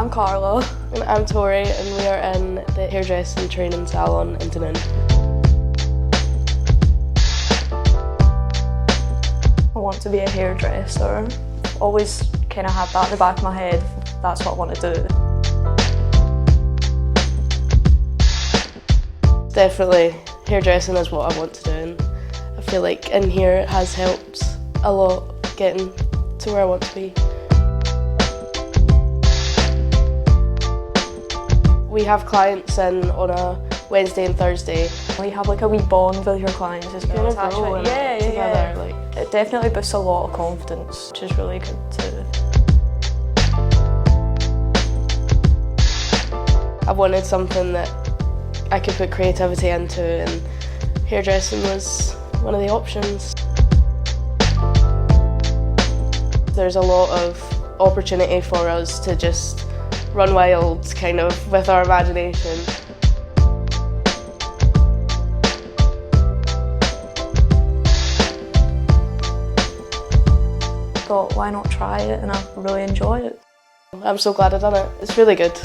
I'm Carla. And I'm Tori, and we are in the hairdressing training salon in Dunoon. I want to be a hairdresser. Always kind of had that in the back of my head. That's what I want to do. Definitely, hairdressing is what I want to do, and I feel like in here it has helped a lot getting to where I want to be. We have clients in on a Wednesday and Thursday. We have like a wee bond with your clients as well. Kind of growing together. Like. It definitely boosts a lot of confidence, which is really good too. I wanted something that I could put creativity into, and hairdressing was one of the options. There's a lot of opportunity for us to just run wild, kind of, with our imagination. Thought, why not try it, and I really enjoy it. I'm so glad I've done it. It's really good.